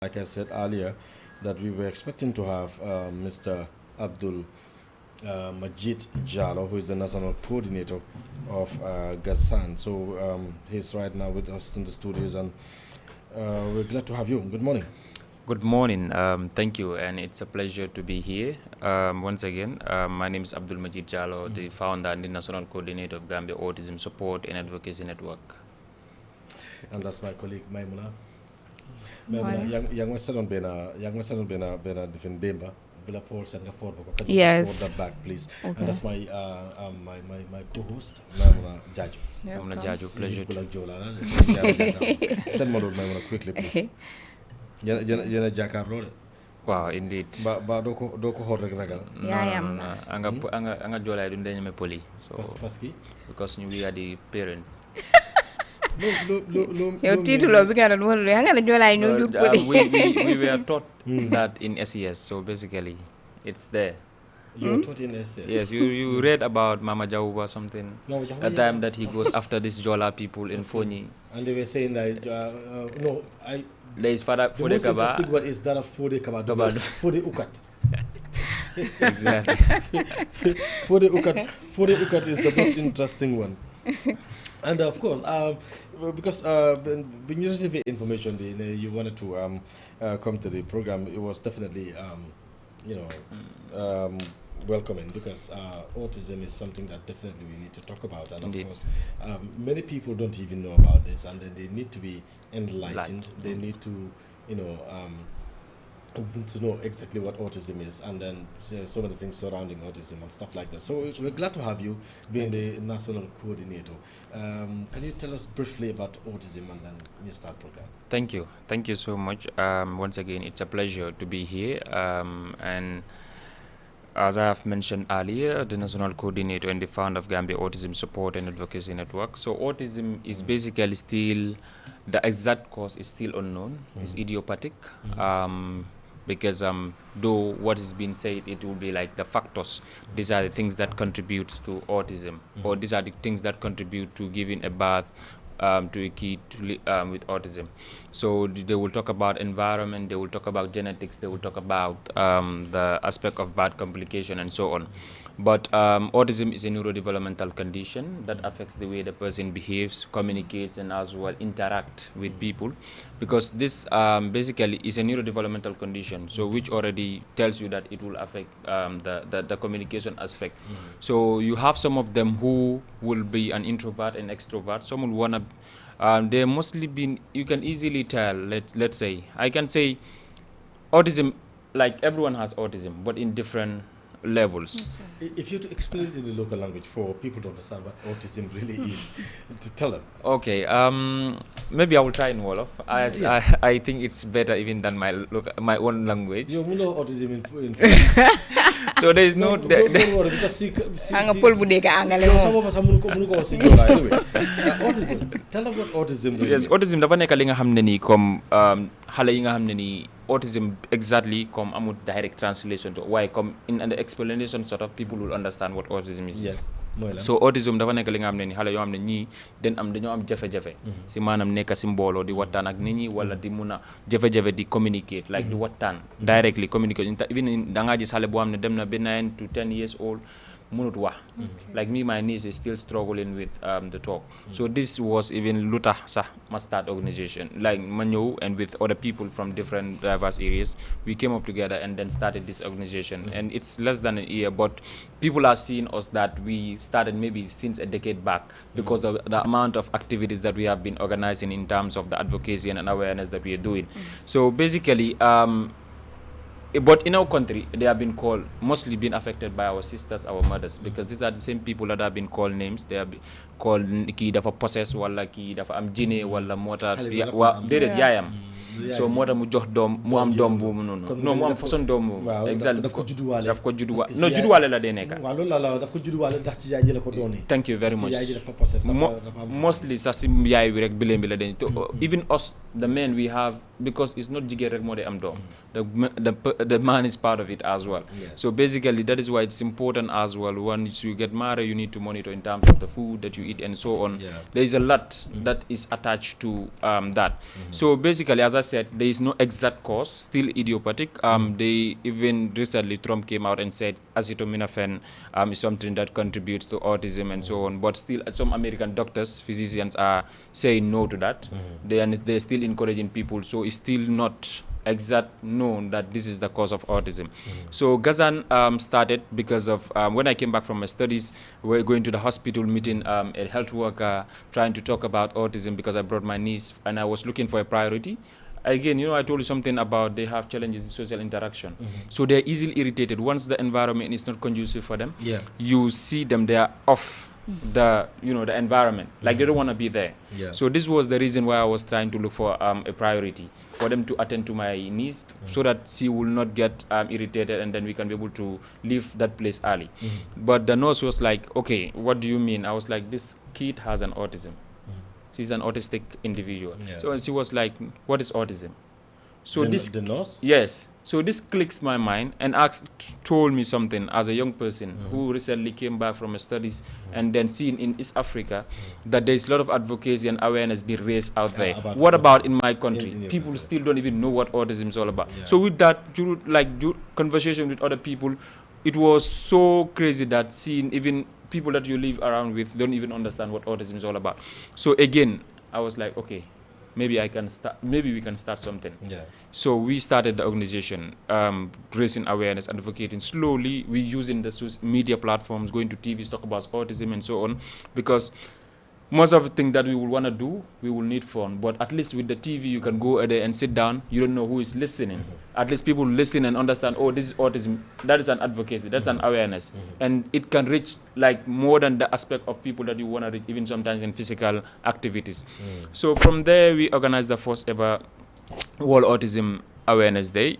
Like I said earlier, that we were expecting to have Mr. ABDUL Majid Jallow, who is the national coordinator of GASAN. So he's right now with us in the studios, and we're glad to have you. Good morning. Good morning. Thank you, and it's a pleasure to be here. Once again, my name is ABDUL Majid Jallow, the founder and the national coordinator of Gambia Autism Support and Advocacy Network. And that's my colleague Maimuna. Maimuna, yang Western bena different Bemba. Yes. Just forward that back, please. Okay. And that's my my co-host, Maimuna Jaju. Maimuna Jaju, pleasure to. Send my Lord Maimuna quickly, please. Yana Jakar Road. Wow, indeed. Ba doko hot ragal. Anga jola dun dañ me poli. So because we are the parents. Yow titulo bi nga don wol nga na jola ñu jur poli. We were taught that in SES, so basically it's there. You were taught in SES? Yes, you read about Mama Jawuba or something. No, the time that he goes after these Jola people in Foni. And they were saying that, there is Fode the most Kaba. interesting one is that of Fode Kaba. Fode Ukat. Exactly. Fode Ukat is the most interesting one. And of course, because when you receive information, you wanted to come to the program, it was definitely, welcoming, because autism is something that definitely we need to talk about. And Indeed. of course, many people don't even know about this, and then they need to be enlightened. They need to, to know exactly what autism is, and then so many things surrounding autism and stuff like that. So we're glad to have you being the national coordinator. Can you tell us briefly about autism, and then you start program? Thank you so much. Once again, it's a pleasure to be here, and as I have mentioned earlier, the national coordinator and the founder of Gambia Autism Support and Advocacy Network. So autism is basically still, the exact cause is still unknown. It's idiopathic. Because though what is being said, it will be like the factors. These are the things that contributes to autism, or these are the things that contribute to giving a birth to a kid with autism. So they will talk about environment, they will talk about genetics, they will talk about the aspect of birth complication and so on. But autism is a neurodevelopmental condition that affects the way the person behaves, communicates, and as well interact with people. Because this basically is a neurodevelopmental condition, so which already tells you that it will affect the communication aspect. So you have some of them who will be an introvert and extrovert. Some will wanna, they're mostly been, you can easily tell, let's say, I can say autism, like everyone has autism, but in different levels. If you to explain it in the local language for people to understand what autism really is, to tell them. Okay, maybe I will try in Wolof. I think it's better even than my own language. You know autism in So there is no. Don't worry, because Anyway, autism. Tell them what autism really Yes, is. autism dafa nekk li nga xam ne nii comme xale yi nga xam ne nii autism exactly comme amul direct translation to waaye comme in the explanation sort of people will understand what autism is. Yes. So autism dafa nekk li nga xam ne nii xale yoo xam ne ñii dañoo am jafe-jafe si maanaam nekk si mbooloo di waxtaan ak nit ñi wala di mun a jafe-jafe di communicate like di waxtaan directly communicate even da ngaa gis xale boo xam ne dem na ba 9 to 10 years old munut wax. Like me, my niece is still struggling with the talk. So this was even Luta Sah Mustard organization, like Manyo, and with other people from different diverse areas, we came up together and then started this organization. And it's less than a year, but people are seeing us that we started maybe since a decade back because of the amount of activities that we have been organizing in terms of the advocacy and awareness that we are doing. So basically, but in our country, they have been mostly been affected by our sisters, our mothers, because these are the same people that have been called names. They have been called ki dafa possess wala ki dafa am jinne wala mota dedet yaayam. So mota mu jox dom mu am dom bu mu non mu am façon dom exactly daf ko judduwale no judduwale la de nekk waaw loolu la daf ko judduwale ndax ci yaay ji la ko doone. Thank you very much. yaay ji dafa possess mostly sa si yaay bi rek bileen bi la den even us the men we have, because it's not jigger rek mode am dom. The man is part of it as well. Yeah. So basically that is why it's important as well. Once you get married, you need to monitor in terms of the food that you eat and so on. Yeah. There is a lot that is attached to that. So basically, as I said, there is no exact cause, still idiopathic. They even recently Trump came out and said acetaminophen is something that contributes to autism and so on. But still, some American doctors, physicians are saying no to that. They're still encouraging people. So it's still not exact known that this is the cause of autism. So GASAN started because of when I came back from my studies, we were going to the hospital, meeting a health worker, trying to talk about autism because I brought my niece and I was looking for a priority. Again, you know, I told you something about they have challenges in social interaction. So they're easily irritated. Once the environment is not conducive for them, you see them, they are off the environment, like they don't want to be there. So this was the reason why I was trying to look for a priority for them to attend to my niece, so that she will not get irritated, and then we can be able to leave that place early. But the nurse was like, okay, what do you mean? I was like, this kid has an autism. She's an autistic individual. So she was like, what is autism? So the nurse? Yes. So this clicks my mind and told me something as a young person who recently came back from studies and then seen in East Africa that there is a lot of advocacy and awareness being raised out there. What about in my country? People still don't even know what autism is all about. So with that, conversation with other people, it was so crazy that seeing even people that you live around with don't even understand what autism is all about. So again, I was like, okay, maybe we can start something. So we started the organization, raising awareness, advocating. Slowly, we using the media platforms, going to TVs, talk about autism and so on, because most of the things that we will want to do, we will need phone. But at least with the TV, you can go there and sit down. You don't know who is listening. At least people listen and understand, oh, this is autism. That is an advocacy. That's an awareness. And it can reach like more than the aspect of people that you want to reach, even sometimes in physical activities. So from there, we organized the first ever World Autism Awareness Day,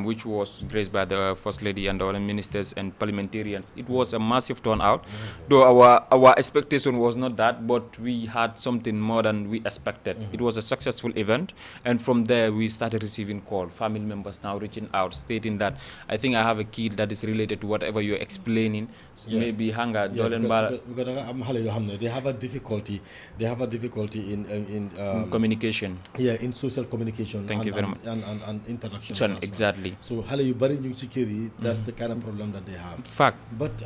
which was graced by the First Lady and other ministers and parliamentarians. It was a massive turnout, though our expectation was not that, but we had something more than we expected. It was a successful event, and from there we started receiving calls. Family members now reaching out, stating that, I think I have a kid that is related to whatever you're explaining. So maybe hanga because they have a difficulty. They have a difficulty in communication. In social communication. Thank you very much. And interactions. Exactly. So you bari new security, that's the kind of problem that they have. Fact. But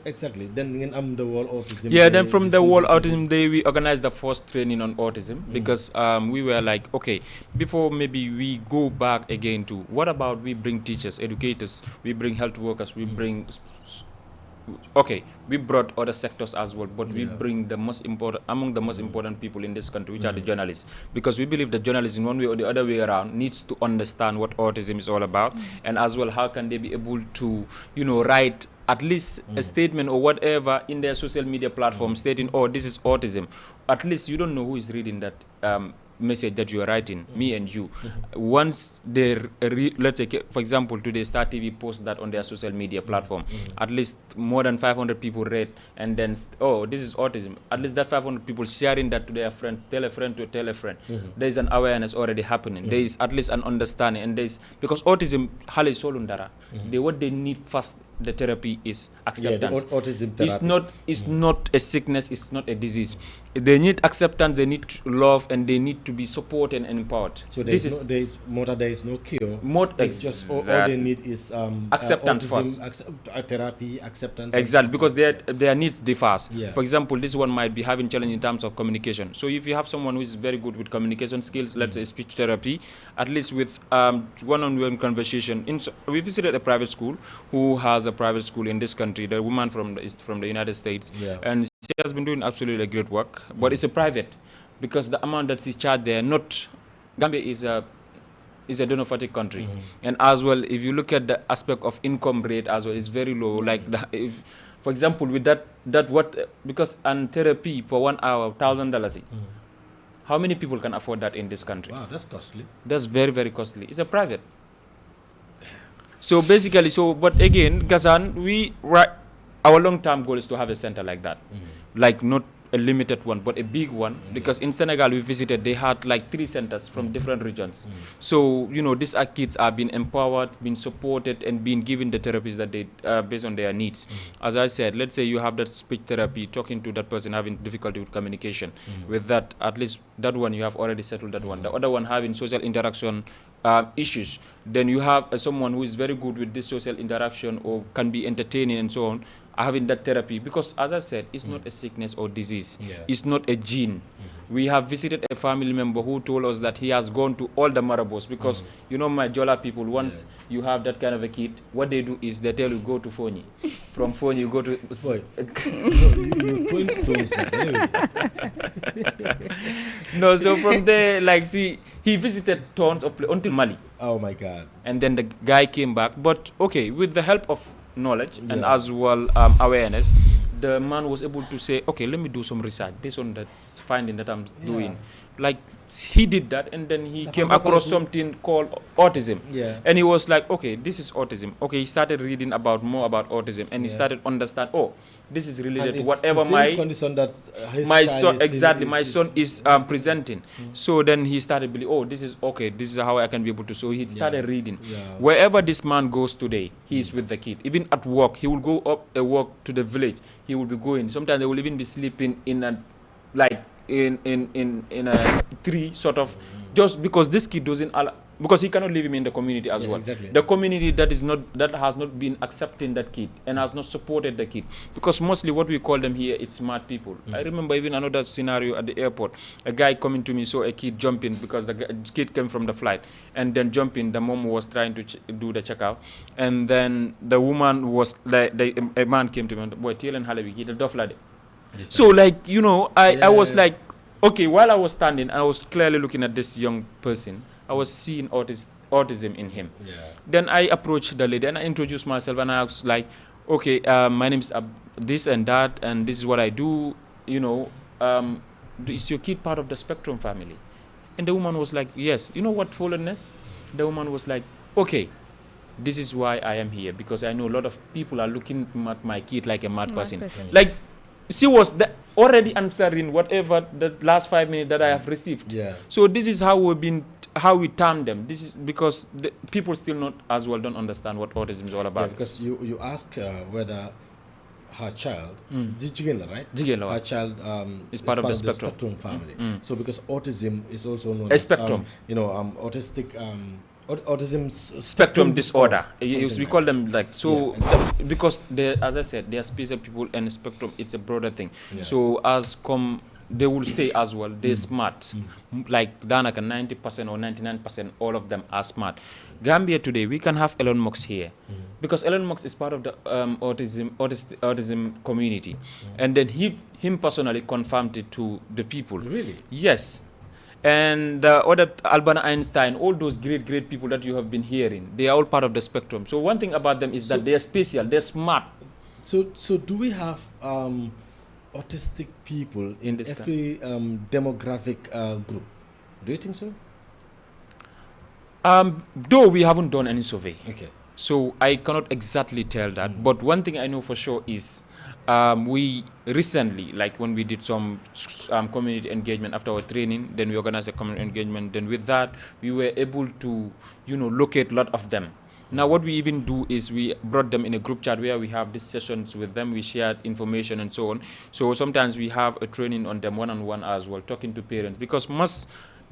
exactly. Then the World Autism Day. Then from the World Autism Day, we organized the first training on autism because we were like, okay, before maybe we go back again to what about we bring teachers, educators, we bring health workers, we bring. Okay, we brought other sectors as well, but we bring the most important, among the most important people in this country, which are the journalists, because we believe that journalists in one way or the other way around needs to understand what autism is all about, and as well how can they be able to, write at least a statement or whatever in their social media platform stating, oh, this is autism. At least you don't know who is reading that message that you are writing, me and you. Once they, let's say, for example, today Star TV posts that on their social media platform, at least more than 500 people read, and then, oh, this is autism. At least that 500 people sharing that to their friends, tell a friend to tell a friend. There is an awareness already happening. There is at least an understanding, and because autism, hale solundara, what they need first, the therapy is acceptance. Autism therapy. It's not a sickness, it's not a disease. They need acceptance, they need love, and they need to be supported and empowered. So there is no cure. It's just all they need is acceptance first. Therapy, acceptance. Exactly, because their needs differ. For example, this one might be having challenge in terms of communication. So if you have someone who is very good with communication skills, let's say speech therapy, at least with one-on-one conversation. We visited a private school who has a private school in this country. The woman is from the United States, and she has been doing absolutely great work. But it's a private, because the amount that she charged there, Gambia is a donophatic country, and as well, if you look at the aspect of income rate as well, it's very low. Like if, for example, with because therapy for 1 hour, $1,000. How many people can afford that in this country? Wow, that's costly. That's very, very costly. It's a private. So basically, but again, GASAN, our long-term goal is to have a center like that. Like not a limited one, but a big one, because in Senegal we visited, they had like 3 centers from different regions. So, you know, these kids are being empowered, being supported, and being given the therapies that they, based on their needs. As I said, let's say you have that speech therapy, talking to that person having difficulty with communication. With that, at least that one, you have already settled that one. The other one having social interaction issues, then you have someone who is very good with this social interaction or can be entertaining and so on, having that therapy, because as I said, it's not a sickness or disease. It's not a gene. We have visited a family member who told us that he has gone to all the marabouts, because you know, my Jola people, once you have that kind of a kid, what they do is they tell you go to Fonyi. From Fonyi you go to Boy, you twin stones anyway. No, so from there, like, see, he visited tons of places until Mali. Oh my God. And then the guy came back, but okay, with the help of knowledge and as well awareness, the man was able to say, okay, let me do some research based on that finding that I'm doing. Like, he did that, and then he came across something called autism. And he was like, okay, this is autism. Okay, he started reading more about autism, and he started understand, oh, this is related to whatever my condition that my son my son is presenting. So then he started believing, oh, this is okay, this is how I can be able to. So he started reading. Wherever this man goes today, he is with the kid. Even at work, he will go up a walk to the village. He will be going. Sometimes they will even be sleeping in a in a tree, sort of, just because this kid doesn't allow, because he cannot leave him in the community as well. The community that has not been accepting that kid and has not supported the kid, because mostly what we call them here, it's smart people. I remember even another scenario at the airport, a guy coming to me, saw a kid jumping because the kid came from the flight, and then jumping, the mom was trying to do the checkout, and then the woman was like, a man came to me, boy, Tielen Halebi, he the doflade. So, like, you know, I was like, okay, while I was standing, I was clearly looking at this young person. I was seeing autism in him. Then I approached the lady and I introduced myself, and I was like, okay, my name is this and that, and this is what I do. You know, is your kid part of the spectrum family? And the woman was like, yes. You know what fallenness? The woman was like, okay, this is why I am here, because I know a lot of people are looking at my kid like a mad person. Like, she was already answering whatever the last 5 minutes that I have received. So this is how we term them. This is because the people still not as well don't understand what autism is all about. Because you ask whether her child, right? Her child is part of the spectrum family. So because autism is also known as spectrum. Autistic. Autism spectrum disorder. We call them like so because as I said, they are special people, and spectrum, it's a broader thing. So they will say as well, they're smart. Like Danaka, 90% or 99%, all of them are smart. Gambia today, we can have Elon Musk here, because Elon Musk is part of the autism community, and then him personally confirmed it to the people. Really? Yes. And other Albert Einstein, all those great people that you have been hearing, they are all part of the spectrum. So one thing about them is that they are special, they're smart. So do we have autistic people in every demographic group? Do you think so? Though we haven't done any survey. Okay. So I cannot exactly tell that. But one thing I know for sure is we recently, like when we did some community engagement after our training, then we organized a community engagement. Then with that, we were able to, locate a lot of them. Now what we even do is we brought them in a group chat where we have these sessions with them, we shared information and so on. So sometimes we have a training on them one-on-one as well, talking to parents, because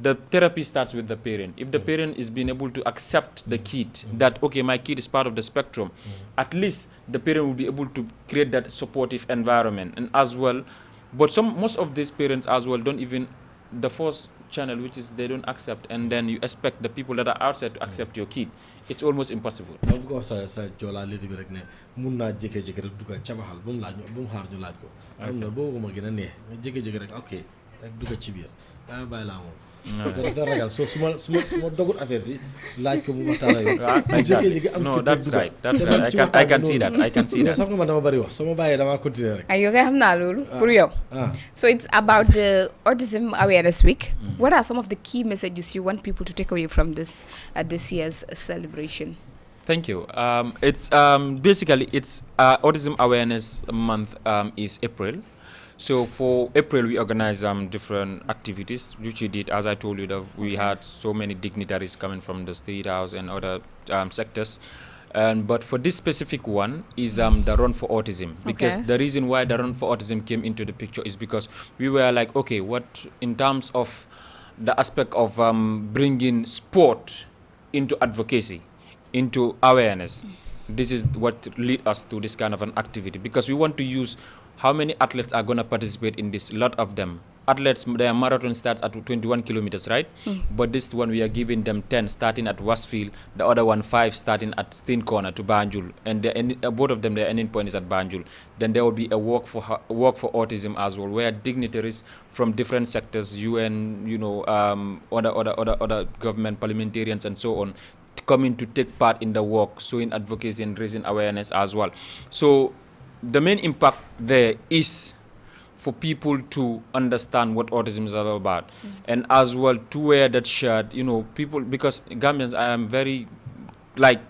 the therapy starts with the parent. If the parent is being able to accept the kid, that, okay, my kid is part of the spectrum, at least the parent will be able to create that supportive environment. And as well, but most of these parents as well don't even, the first channel, which is they don't accept, and then you expect the people that are outside to accept your kid. It's almost impossible. So small dogut affairs yi laaj ko mu waxtaan ak no, that's right. I can see that. sax man dama bari wax sama baye dama continuer rek ayo nga xamna lolu pour yow. So it's about the Autism Awareness Week. What are some of the key messages you want people to take away from this year's celebration? Thank you. It's basically it's Autism Awareness Month is April. So for April, we organized different activities, which we did. As I told you, that we had so many dignitaries coming from the State House and other sectors. But for this specific one is the Run for Autism, because the reason why the Run for Autism came into the picture is because we were like, okay, what in terms of the aspect of bringing sport into advocacy, into awareness. This is what lead us to this kind of an activity, because we want to use how many athletes are going to participate in this. A lot of them. Athletes, their marathon starts at 21 kilometers, right? But this one we are giving them 10 starting at Westfield, the other one 5 starting at Steen Corner to Banjul, and both of them their ending point is at Banjul. Then there will be a walk for autism as well, where dignitaries from different sectors, UN, other government parliamentarians and so on, coming to take part in the work, showing advocacy and raising awareness as well. So the main impact there is for people to understand what autism is all about, and as well to wear that shirt, people, because Gambians, I am very,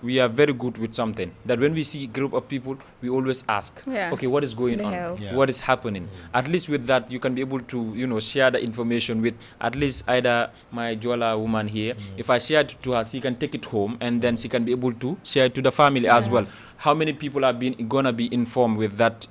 we are very good with something, that when we see a group of people, we always ask, okay, what is going on? What is happening? At least with that, you can be able to, share the information with at least either my Jola woman here. If I share it to her, she can take it home, and then she can be able to share it to the family as well. How many people are gonna be informed with that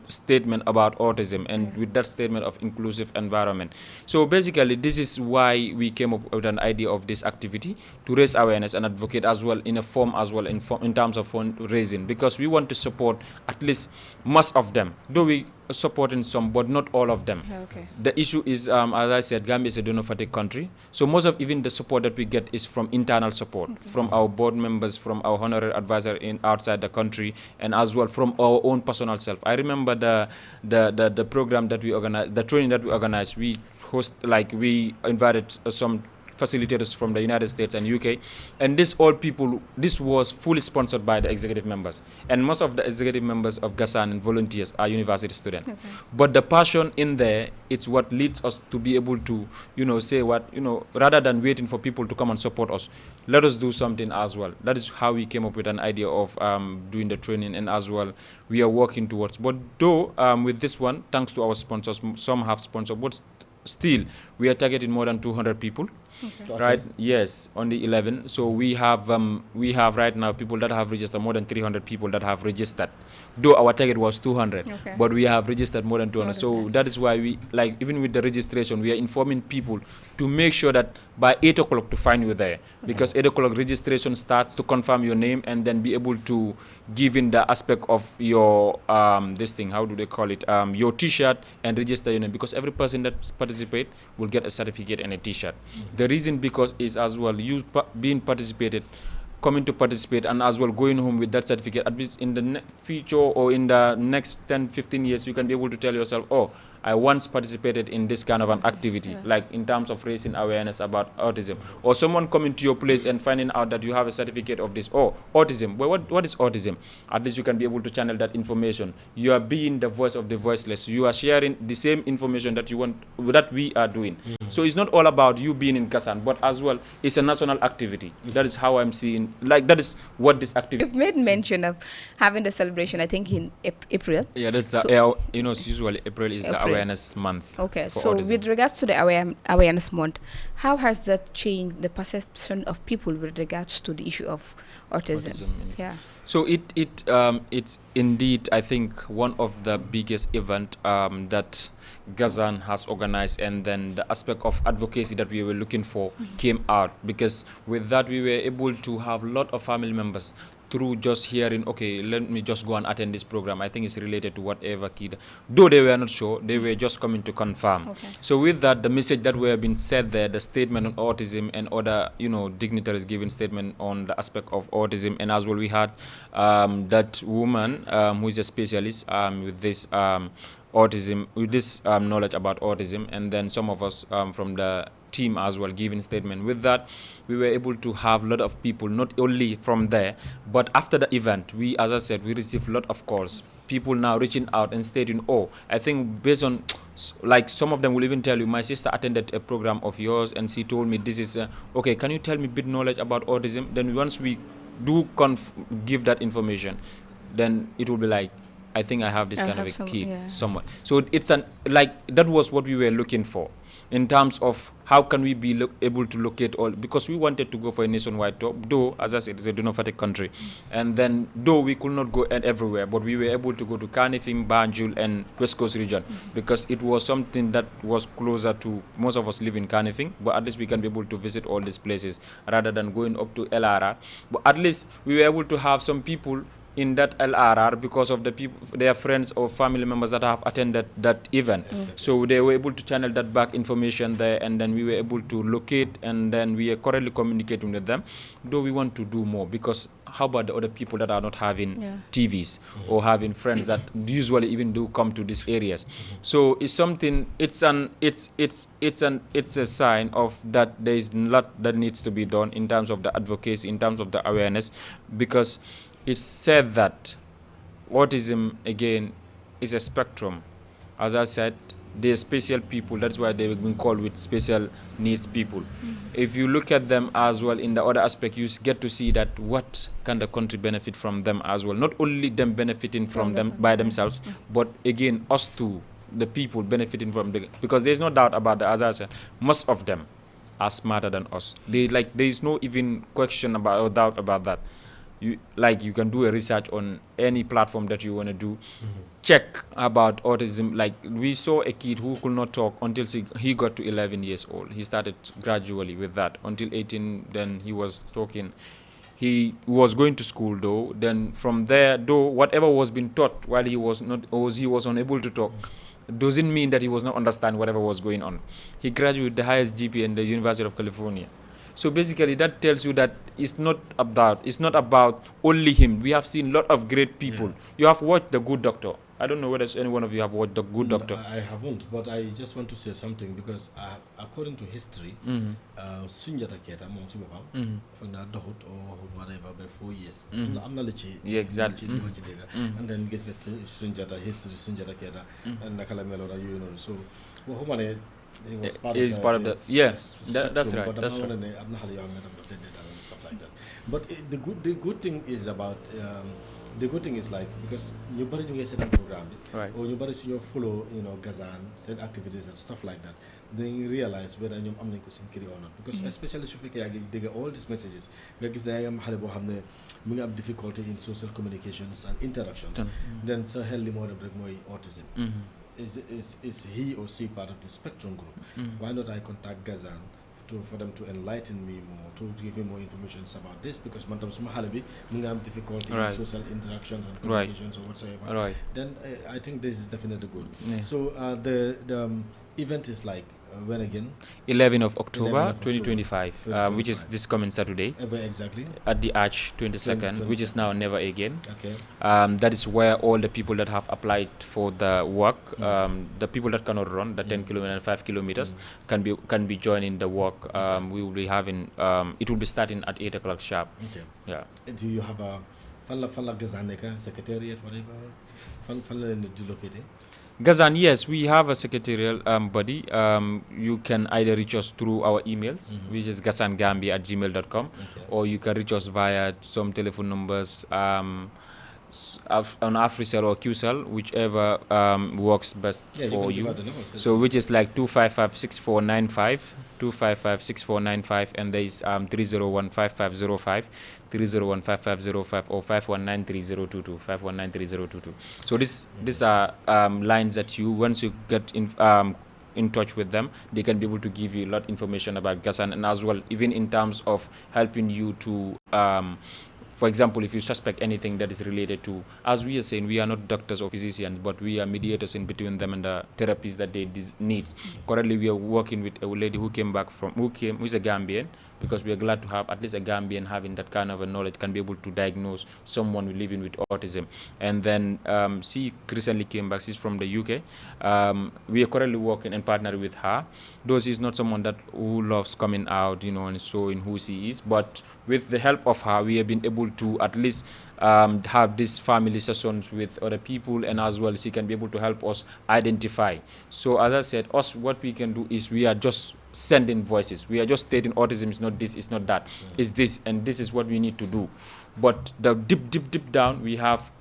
statement about autism and with that statement of inclusive environment? So basically, this is why we came up with an idea of this activity, to raise awareness and advocate as well in a form as well in terms of fundraising, because we want to support at least most of them, though we supporting some, but not all of them. The issue is, as I said, Gambia is a donor fatigue country, so most of even the support that we get is from internal support, from our board members, from our honorary advisor outside the country, and as well from our own personal self. I remember the program that we organized, the training that we organized, we invited some facilitators from the United States and UK, and this was fully sponsored by the executive members, and most of the executive members of GASAN and volunteers are university students. But the passion in there, it's what leads us to be able to say what, rather than waiting for people to come and support us, let us do something as well. That is how we came up with an idea of doing the training, and as well we are working towards. But though with this one, thanks to our sponsors, some have sponsored, but still we are targeting more than 200 people. Right? Yes, on the 11. So we have right now people that have registered, more than 300 people that have registered. Though our target was 200, but we have registered more than 200. So that is why we even with the registration, we are informing people to make sure that by 8 o'clock to find you there, because 8 o'clock registration starts to confirm your name, and then be able to give in the aspect of your this thing, how do they call it, your T-shirt, and register your name, because every person that participate will get a certificate and a T-shirt. The reason because is as well you being participated, coming to participate, and as well going home with that certificate. At least in the future or in the next 10-15 years, you can be able to tell yourself, oh, I once participated in this kind of an activity, like in terms of raising awareness about autism. Or someone coming to your place and finding out that you have a certificate of this, oh, autism. Well, what is autism? At least you can be able to channel that information. You are being the voice of the voiceless. You are sharing the same information that that we are doing. So it's not all about you being in GASAN, but as well, it's a national activity. That is how I'm seeing, that is what this activity. You've made mention of having the celebration, I think, in April. Yeah, that's usually April is the awareness month. Okay, so autism. With regards to the awareness month, how has that changed the perception of people with regards to the issue of autism? So it's indeed, I think, one of the biggest event that GASAN has organized, and then the aspect of advocacy that we were looking for came out, because with that we were able to have a lot of family members through just hearing, okay, let me just go and attend this program. I think it's related to whatever kid. Though they were not sure, they were just coming to confirm. So with that, the message that were being said there, the statement on autism and other, dignitaries giving statement on the aspect of autism, and as well we had that woman who is a specialist with this autism, with this knowledge about autism, and then some of us from the team as well giving statement. With that, we were able to have a lot of people, not only from there, but after the event, as I said, we received a lot of calls. People now reaching out and stating, oh, I think based on, some of them will even tell you, my sister attended a program of yours and she told me this is, okay, can you tell me a bit knowledge about autism? Then once we do give that information, then it will be like, I think I have this kind of a kid yeah. somewhere. So it's that was what we were looking for in terms of how can we be able to locate all, because we wanted to go for a nationwide tour, though, as I said, it's a donophatic country. And then, though we could not go everywhere, but we were able to go to Kanifing, Banjul, and West Coast region, because it was something that was closer to, most of us live in Kanifing, but at least we can be able to visit all these places rather than going up to LRR. But at least we were able to have some people in that LRR because of the people, their friends or family members that have attended that event. Exactly. So they were able to channel that back information there, and then we were able to locate, and then we are currently communicating with them. Though we want to do more, because how about the other people that are not having TVs or having friends that usually even do come to these areas? So it's something. It's a sign of that there is a lot that needs to be done in terms of the advocacy, in terms of the awareness, because it's said that autism, again, is a spectrum. As I said, they're special people. That's why they've been called with special needs people. If you look at them as well in the other aspect, you get to see that what can the country benefit from them as well. Not only them benefiting from them by themselves, but again, us too, the people benefiting from them. Because there's no doubt about that, as I said, most of them are smarter than us. There is no even question about or doubt about that. You can do a research on any platform that you want to do. Check about autism. Like, we saw a kid who could not talk until he got to 11 years old. He started gradually with that until 18. Then he was talking. He was going to school though. Then from there, though, whatever was being taught while he was unable to talk, doesn't mean that he was not understand whatever was going on. He graduated with the highest GPA in the University of California. So basically, that tells you that it's not about only him. We have seen a lot of great people. Yeah. You have watched The Good Doctor. I don't know whether any one of you have watched The Good Doctor. I haven't, but I just want to say something, because according to history, Sunjata Keita, from the Dohut or whatever, by 4 years. I'm not Yeah, exactly. And then gets Sunjata history, Sunjata Keita, and Nakala Melora, so he was part of the yes, spectrum, that's right. But That's right. I'm not and stuff like that. But the good thing is about the good thing is, like, because you bari ñu set up program, Right. or you bari you follow GASAN, set activities and stuff like that. Then you realize whether you am nañ ko seen or not, because especially su fekkee yaa ngi dégg all these messages nga gis ne yaa ngi am xale boo xam ne mu ngi am difficulty in social communications and interactions. Then sa xel li moo dem rek mooy autism. Is he or she part of the spectrum group? Why not I contact GASAN for them to enlighten me more, to give me more information about this, because mantam suma xale bi mu ngi am difficulty in social interactions and communications or whatsoever. Right. Then I think this is definitely good. Yeah. So the event is like when again? 11th of October, 11th of 2025, which is this coming Saturday. Where exactly? At the Arch 22nd, which is now Never Again. Okay. That is where all the people that have applied for the work, the people that cannot run, the 10 kilometers and 5 kilometers, can be joining the work. We will be having, it will be starting at 8 o'clock sharp. Okay. Yeah. Do you have a Fala Gazaneka secretariat, whatever? Fala located? GASAN, yes, we have a secretarial body. You can either reach us through our emails, which is gasangambia@gmail.com, or you can reach us via some telephone numbers on AfriCell or QCell, whichever works best for you. So which is like 255-6495, 255-6495, and there is 301-5505, 301-5505, or 519-3022, 519-3022. So these are lines that you, once you get in touch with them, they can be able to give you a lot of information about GASAN, and as well, even in terms of helping you to for example, if you suspect anything that is related to, as we are saying, we are not doctors or physicians, but we are mediators in between them and the therapies that they need. Currently, we are working with a lady who is a Gambian, because we are glad to have at least a Gambian having that kind of a knowledge, can be able to diagnose someone living with autism. And then she recently came back. She's from the UK. We are currently working and partnering with her. Though she's not someone who loves coming out, and showing who she is, but with the help of her, we have been able to at least have these family sessions with other people, and as well she can be able to help us identify. So as I said, what we can do is we are just sending voices. We are just stating autism is not this, it's not that, it's this, and this is what we need to do. But the deep down, we have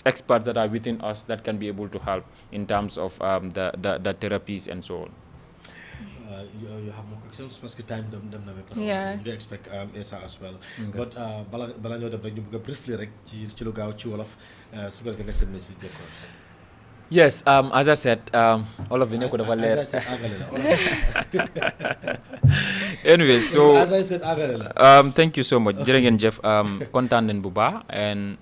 experts that are within us that can be able to help in terms of the therapies and so on. You have more questions parce que time dem na Yeah. you expect Esa as well. Okay. But bala ñoo dem rek ñu bëgg briefly rek ci lu gaaw ci wolof su ko defee nga seen message de course. Yes, as I said, all of the neko dafa leer. As I said àggale la. Anyway, so As I said àggale la. thank you so much. Jërë ngeen jëf kontaan nañ bu baax and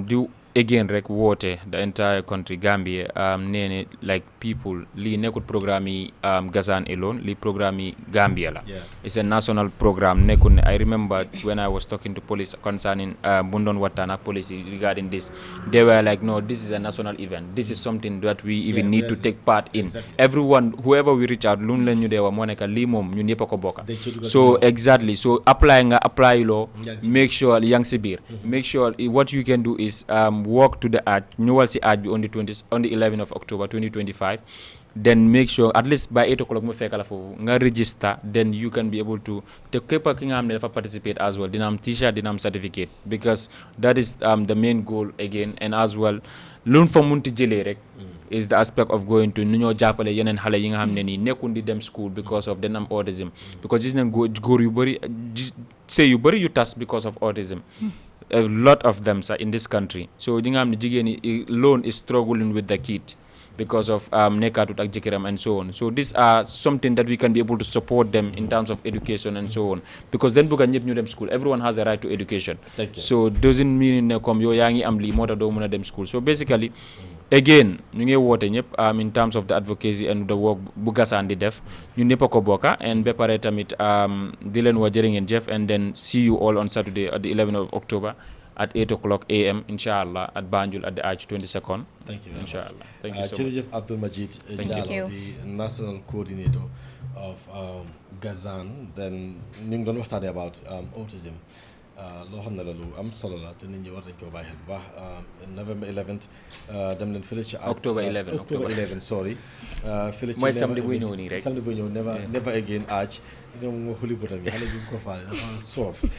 do again rek woote the entire country Gambia nee like people lii nekkut programme yi GASAN alone lii programme yi Gambia la. Yeah. It's a national program nekkut ne I remember when I was talking to police concerning bu doon waxtaan ak police regarding this they were like no this is a national event this is something that we even need to take part in. Exactly. Everyone whoever we reach out lu leen ñu dee wax moo nekk lii moom ñun ñëpp a ko bokka Dañ ci dugal so suñu exactly so apply loo Yaa ngi ci make sure yaa ngi si biir make sure what you can do is walk to the Arch ñëwal si Arch bi on the 11th of October 2025 then make sure at least by 8 o'clock mu fekk la foofu nga register then you can be able to te képp ki nga xam ne dafa participate as well dina am t-shirt dina am certificate because that is the main goal again and as well luñ fa munti jëlee rek is the aspect of going to nu ñoo jàppale yeneen xale yi nga xam ne nii nekkul di dem school because of den am autism because gis nañ góor yu bëri sëy yu bëri yu tas because of autism a lot of them are in this country so ñi nga xam ne jigéen yi alone is struggling with the kid because of nekkaatut ak jëkkëram and so on so these are something that we can be able to support them in terms of education and so on because then bëgg ñëpp ñu dem school everyone has a right to education. Thank you. So doesn't mean ne comme yow yaa ngi am lii moo tax doo mën a dem school so basically again ñu ngi woote ñëpp in terms of the advocacy and the work bu GASAN di def ñun ñëpp a ko bokka and ba pare tamit di leen wax jërë ngeen jëf and then see you all on Saturday at the 11th of October at 8 o'clock a.m. inshallah at Banjul at the Arch 22nd. Thank you very much. Inshallah. Thank you so much. Jërëjëf ABDUL Majid Thank you. Jallow, the national coordinator of GASAN. Then ñu ngi doon waxtaanee about autism. Loo xam ne la lu am solo la te nit ñi war nañ koo bàyyi xel bu baax November 11th dem leen fële ci October 11. October 11 sorry. Fële ci mooy samedi buy ñëw nii rek. samedi buy ñëw never again Arch. gis nga moom moo xuli bëtam yi xale bi ko faale dafa soof